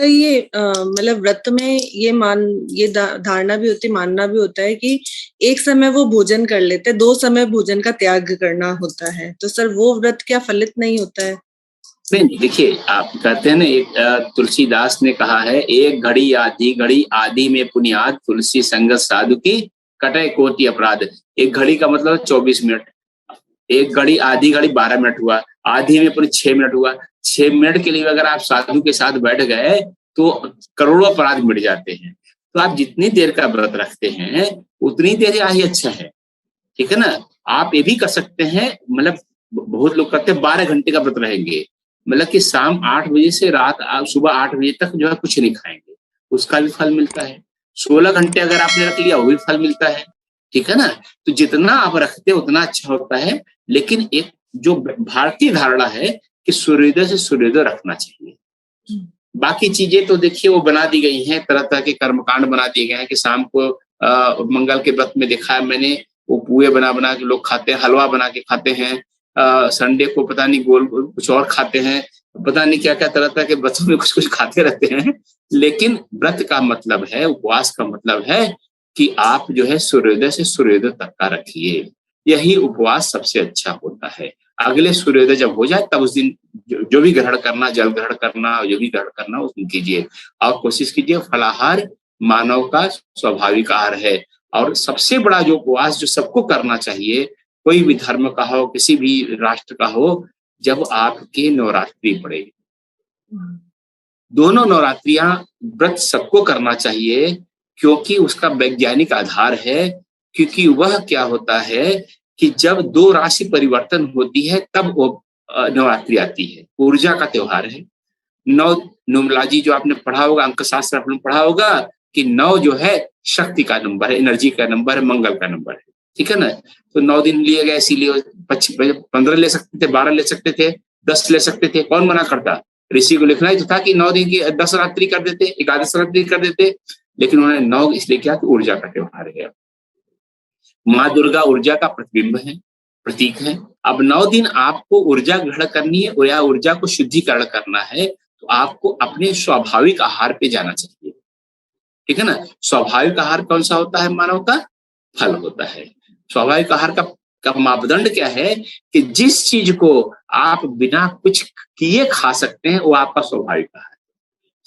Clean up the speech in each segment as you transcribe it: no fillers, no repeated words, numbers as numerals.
अच्छा ये मतलब व्रत में ये धारणा भी होती है, मानना भी होता है कि एक समय वो भोजन कर लेते हैं, 2 समय भोजन का त्याग करना होता है। तो सर वो व्रत क्या फलित नहीं होता है? नहीं, देखिए आप कहते हैं ना, एक तुलसीदास ने कहा है, एक घड़ी आधी घड़ी आधी में पुनियाद, तुलसी संगत साधु की कटे कोटि अपराध। एक घड़ी का मतलब 24 मिनट, एक घड़ी आधी घड़ी 12 मिनट हुआ, आधी में पूरी 6 मिनट हुआ। 6 मिनट के लिए अगर आप साधु के साथ बैठ गए तो करोड़ों अपराध मिट जाते हैं। तो आप जितनी देर का व्रत रखते हैं उतनी देर ही अच्छा है, ठीक है ना। आप ये भी कर सकते हैं, मतलब बहुत लोग करते हैं 12 घंटे का व्रत रहेंगे, मतलब कि शाम 8 बजे से सुबह 8 बजे तक जो है कुछ नहीं खाएंगे, उसका भी फल मिलता है। 16 घंटे अगर आपने रख लिया वो भी फल मिलता है, ठीक है ना। तो जितना आप रखते हैं उतना अच्छा होता है। लेकिन एक जो भारतीय धारणा है कि सूर्योदय से सूर्योदय रखना चाहिए। बाकी चीजें तो देखिए वो बना दी गई हैं, तरह तरह के कर्मकांड बना दिए गए हैं कि शाम को मंगल के व्रत में देखा है मैंने, वो पुए बना बना के लोग खाते हैं, हलवा बना के खाते हैं। संडे को पता नहीं गोल कुछ और खाते हैं, पता नहीं क्या क्या तरह तरह के व्रतों में कुछ कुछ खाते रहते हैं। लेकिन व्रत का मतलब है, उपवास का मतलब है कि आप जो है सूर्योदय से सूर्योदय तक का रखिए, यही उपवास सबसे अच्छा होता है। अगले सूर्योदय जब हो जाए तब उस दिन जो भी ग्रहण करना, जल ग्रहण करना, जो भी ग्रहण करना उसमें कीजिए। और कोशिश कीजिए, फलाहार मानव का स्वाभाविक आहार है। और सबसे बड़ा जो उपवास जो सबको करना चाहिए, कोई भी धर्म का हो, किसी भी राष्ट्र का हो, जब आपके नवरात्रि पड़े, दोनों नवरात्रियां व्रत सबको करना चाहिए, क्योंकि उसका वैज्ञानिक आधार है। क्योंकि वह क्या होता है कि जब 2 राशि परिवर्तन होती है तब वो नवरात्रि आती है, ऊर्जा का त्योहार है। 9 न्यूमरोलॉजी जो आपने पढ़ा होगा, अंक शास्त्र आपने पढ़ा होगा कि 9 जो है शक्ति का नंबर है, एनर्जी का नंबर है, मंगल का नंबर है, ठीक है ना। तो 9 दिन लिए गए, इसीलिए 15 ले सकते थे, 12 ले सकते थे, 10 ले सकते थे, कौन मना करता। ऋषि को लिखना ही तो था कि 9 दिन की 10 रात्रि कर देते, 11 रात्रि कर देते। लेकिन उन्होंने 9 इसलिए किया कि ऊर्जा का त्योहार है। माँ दुर्गा ऊर्जा का प्रतिबिंब है, प्रतीक है। अब 9 दिन आपको ऊर्जा ग्रहण करनी है या ऊर्जा को शुद्धिकरण करना है, तो आपको अपने स्वाभाविक आहार पे जाना चाहिए, ठीक है ना। स्वाभाविक आहार कौन सा होता है? मानव का फल होता है। स्वाभाविक आहार का मापदंड क्या है कि जिस चीज को आप बिना कुछ किए खा सकते हैं वो आपका स्वाभाविक आहार है।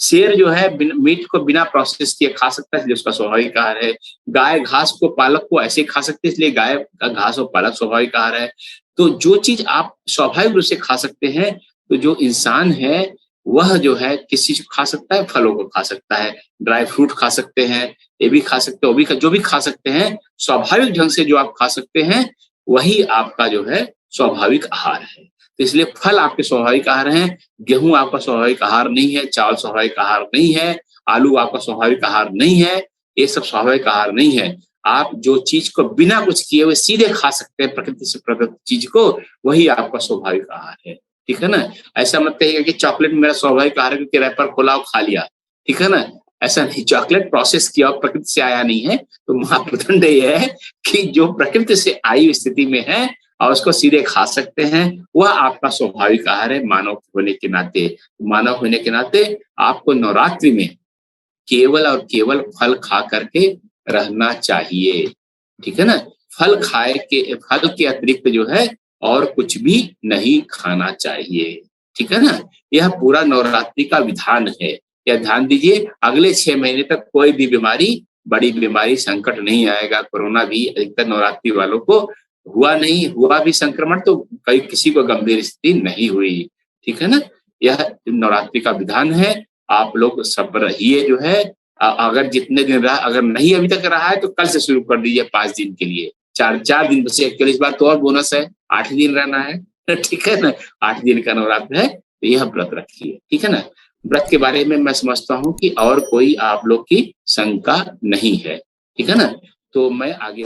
शेर जो है मीट को बिना प्रोसेस किए खा सकता है, इसलिए उसका स्वाभाविक आहार है। गाय घास को, पालक को ऐसे खा सकते हैं, इसलिए गाय का घास और पालक स्वाभाविक आहार है। तो जो चीज आप स्वाभाविक रूप से खा सकते हैं, तो जो इंसान है वह जो है किस चीज को खा सकता है? फलों को खा सकता है, ड्राई फ्रूट खा सकते हैं, ये भी खा सकते हैं, वो भी जो भी खा सकते हैं, स्वाभाविक ढंग से जो आप खा सकते हैं वही आपका जो है स्वाभाविक आहार है। तो इसलिए फल आपके स्वाभाविक आहार हैं, गेहूं आपका स्वाभाविक आहार नहीं है, चावल स्वाभाविक आहार नहीं है, आलू आपका स्वाभाविक आहार नहीं है, ये सब स्वाभाविक आहार नहीं है। आप जो चीज को बिना कुछ किए हुए सीधे खा सकते हैं, प्रकृति से प्रदत्त चीज को, वही आपका स्वाभाविक आहार है, ठीक है ना। ऐसा मत कहिएगा कि चॉकलेट मेरा स्वाभाविक आहार है क्योंकि रैपर खोला और खा लिया, ठीक है ना। ऐसा नहीं, चॉकलेट प्रोसेस किया और प्रकृति से आया नहीं है। तो मापदंड ये है कि जो प्रकृति से आई स्थिति में है और उसको सीधे खा सकते हैं, वह आपका स्वाभाविक आहार है। मानव होने के नाते, मानव होने के नाते आपको नवरात्रि में केवल और केवल फल खा करके रहना चाहिए, ठीक है ना। फल के अतिरिक्त जो है और कुछ भी नहीं खाना चाहिए, ठीक है ना। यह पूरा नवरात्रि का विधान है। यह ध्यान दीजिए, अगले 6 महीने तक कोई भी बीमारी, बड़ी बीमारी, संकट नहीं आएगा। कोरोना भी अधिकतर नवरात्रि वालों को हुआ नहीं, हुआ भी संक्रमण तो कई किसी को गंभीर स्थिति नहीं हुई, ठीक है ना। यह नवरात्रि का विधान है। आप लोग सब रहिए जो है, अगर जितने दिन रहा, अगर नहीं अभी तक रहा है तो कल से शुरू कर दीजिए 5 दिन के लिए, 4 दिन बचे। एक्चुअली इस बार तो और बोनस है, 8 दिन रहना है, ठीक है ना। 8 दिन का नवरात्र है, तो यह व्रत रखिए, ठीक है ना। व्रत के बारे में मैं समझता हूँ कि और कोई आप लोग की शंका नहीं है, ठीक है ना। तो मैं आगे